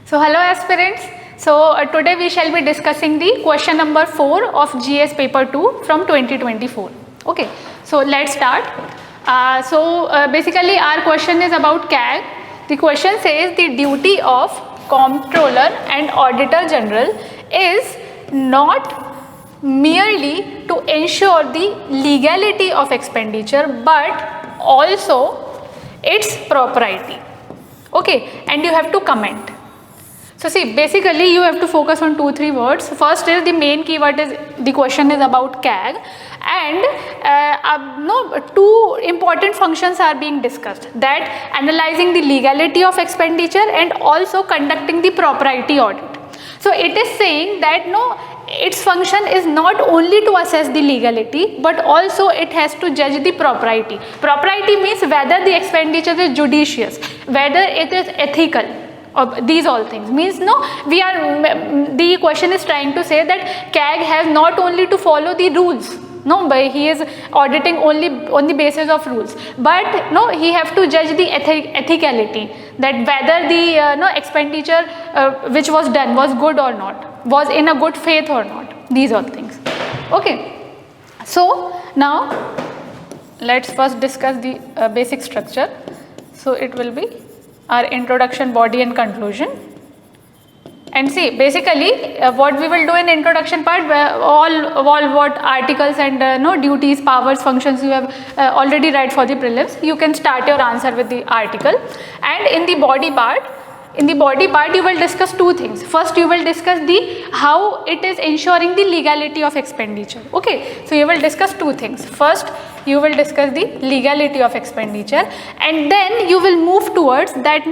So hello aspirants. So today we shall be discussing the question number 4 of GS paper 2 from 2024. Okay, so let's start. Basically our question is about CAG. The question says the duty of Comptroller and Auditor General is not merely to ensure the legality of expenditure but also its propriety. Okay, and you have to comment. So see, basically you have to focus on 2-3 words. First is the main keyword is the question is about CAG, and two important functions are being discussed, that analyzing the legality of expenditure and also conducting the propriety audit. So it is saying that its function is not only to assess the legality but also it has to judge the propriety. Propriety means whether the expenditure is judicious, whether it is ethical. These all things means the question is trying to say that CAG has not only to follow the rules, but he is auditing only on the basis of rules, but he have to judge the ethicality, that whether the expenditure which was done was good or not, was in a good faith or not, these all things. Okay, so now let's first discuss the basic structure. So it will be our introduction, body and conclusion. And see, basically what we will do in introduction part, all what articles and duties, powers, functions you have already read for the prelims, you can start your answer with the article. And in the body part, you will discuss two things. First you will discuss how it is ensuring the legality of expenditure. Okay, so you will discuss two things. First you will discuss the legality of expenditure, and then you will move towards that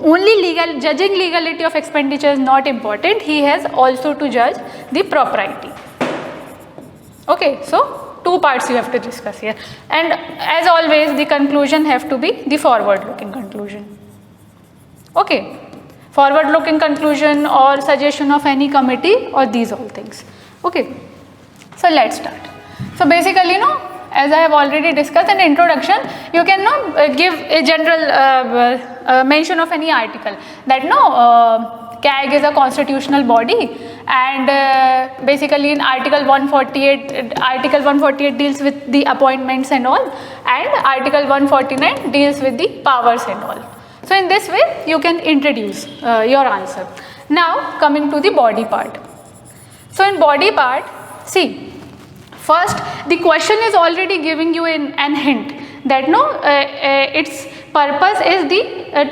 only judging legality of expenditure is not important, he has also to judge the propriety. Okay, so two parts you have to discuss here, and as always the conclusion have to be the forward looking conclusion. Okay, forward looking conclusion or suggestion of any committee or these all things. Okay, so let's start. So basically as I have already discussed in introduction, you can give a general mention of any article, that CAG is a constitutional body, and basically in article 148 deals with the appointments and all, and article 149 deals with the powers and all. So in this way you can introduce your answer. Now coming to the body part. So in body part, see, first the question is already giving you an hint that its purpose is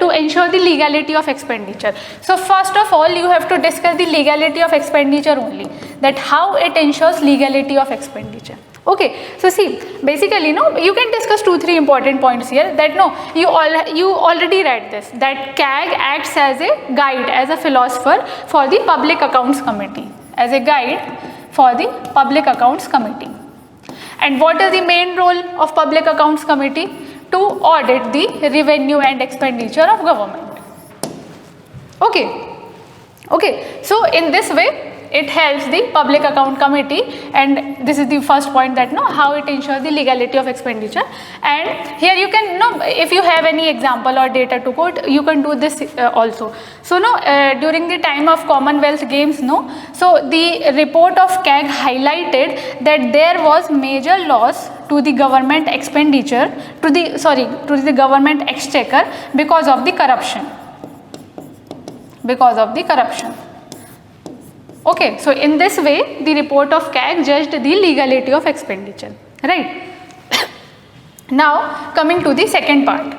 to ensure the legality of expenditure. So first of all you have to discuss the legality of expenditure only, that how it ensures legality of expenditure. Okay, so see, basically you can discuss 2-3 important points here, that you already read this, that CAG acts as a guide, as a philosopher for the Public Accounts Committee, as a guide for the Public Accounts Committee. And what is the main role of Public Accounts Committee? To audit the revenue and expenditure of government. Okay, so in this way it helps the Public Account Committee, and this is the first point, that how it ensures the legality of expenditure. And here you can if you have any example or data to quote, you can do this also. So during the time of Commonwealth Games, so the report of CAG highlighted that there was major loss to the government expenditure, to the government exchequer because of the corruption. Okay, so in this way the report of CAG judged the legality of expenditure, right? Now coming to the second part,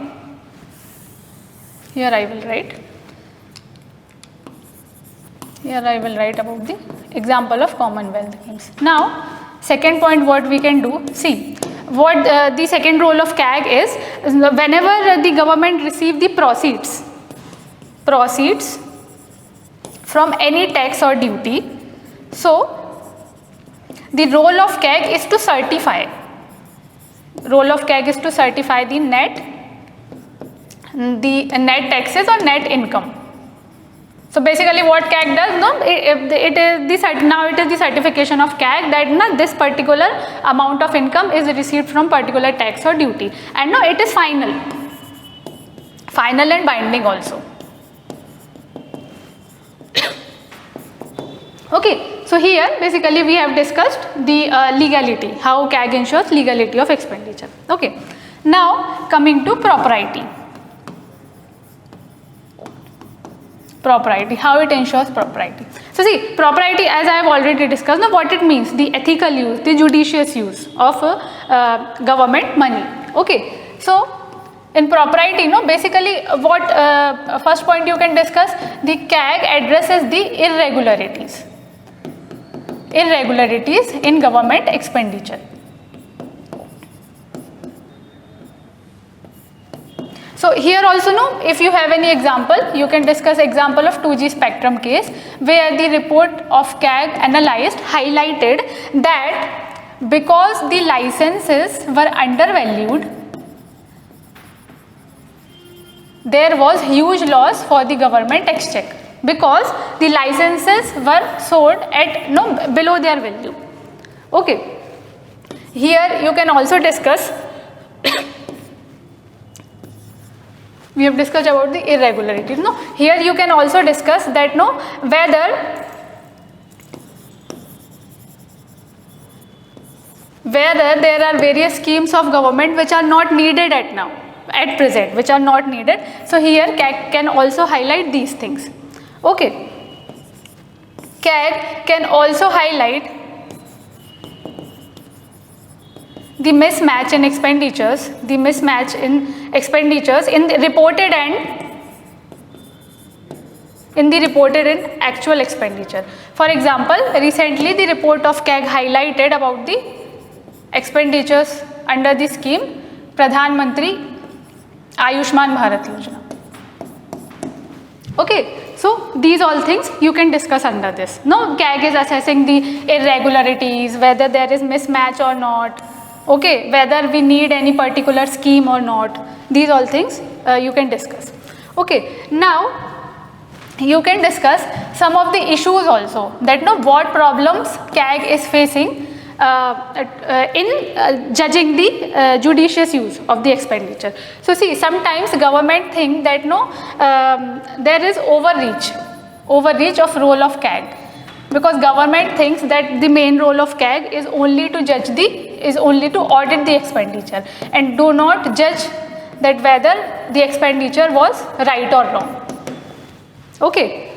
here I will write about the example of Commonwealth Games. Now second point, what we can do, see what the second role of CAG is, whenever the government receive the proceeds from any tax or duty, so the role of CAG is to certify. The net taxes or net income. So basically what CAG does, it is the certification of CAG that this particular amount of income is received from particular tax or duty, and it is final and binding also. Okay, so here basically we have discussed the legality, how CAG ensures legality of expenditure. Okay, now coming to propriety. Propriety, how it ensures propriety. So see, propriety, as I have already discussed, now what it means, the ethical use, the judicious use of government money. Okay, so in propriety, no, basically what first point you can discuss, the CAG addresses the irregularities in government expenditure. So here also, no, if you have any example, you can discuss example of 2G spectrum case, where the report of CAG analyzed highlighted that because the licenses were undervalued, there was huge loss for the government exchequer, because the licenses were sold at below their value. Okay, here you can also discuss we have discussed about the irregularities. No, here you can also discuss that whether there are various schemes of government which are not needed at present, which are not needed. So here CAG can also highlight these things. Okay, CAG can also highlight the mismatch in expenditures, in the reported and actual expenditure. For example, recently the report of CAG highlighted about the expenditures under the scheme Pradhan Mantri Ayushman Bharat Yojana. Okay, so these all things you can discuss under this. Now CAG is assessing the irregularities, whether there is mismatch or not. Okay, whether we need any particular scheme or not, these all things you can discuss. Okay, now you can discuss some of the issues also, that what problems CAG is facing in judging the judicious use of the expenditure. So see, sometimes government think that there is overreach of role of CAG, because government thinks that the main role of CAG is only to audit the expenditure and do not judge that whether the expenditure was right or wrong. Okay.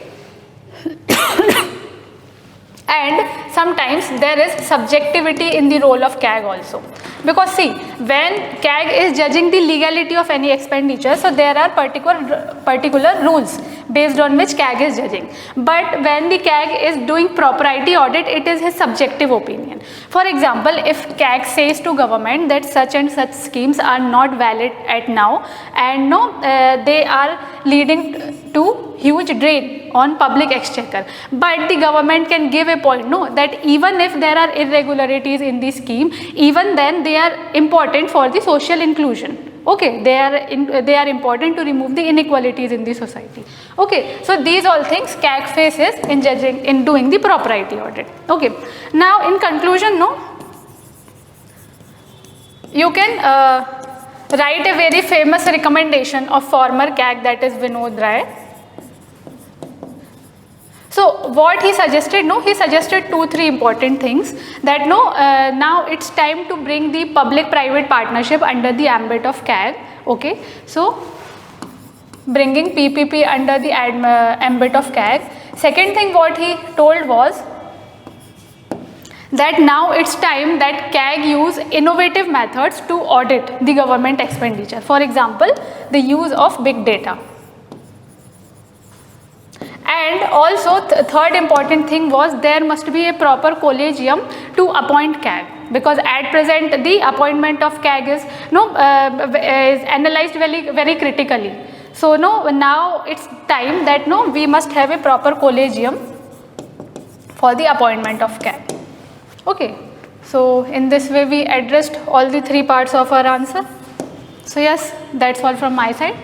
And sometimes there is subjectivity in the role of CAG also, because see, when CAG is judging the legality of any expenditure, so there are particular rules based on which CAG is judging. But when the CAG is doing propriety audit, it is his subjective opinion. For example, if CAG says to government that such and such schemes are not valid at now, and they are leading to huge drain on public exchequer, but the government can give a point that even if there are irregularities in the scheme, even then they are important for the social inclusion. Okay, they are important to remove the inequalities in the society. Okay, so these all things CAG faces in doing the propriety audit. Okay, now in conclusion, you can write a very famous recommendation of former CAG, that is Vinod Rai. So what he suggested, he suggested 2-3 important things, that now it's time to bring the public-private partnership under the ambit of CAG. Okay, so bringing PPP under the ambit of CAG. Second thing what he told was that now it's time that CAG use innovative methods to audit the government expenditure. For example, the use of big data. And also third important thing was there must be a proper collegium to appoint CAG, because at present the appointment of CAG is analyzed very critically. So now it's time that we must have a proper collegium for the appointment of CAG. Okay, so in this way we addressed all the 3 parts of our answer. So yes, that's all from my side.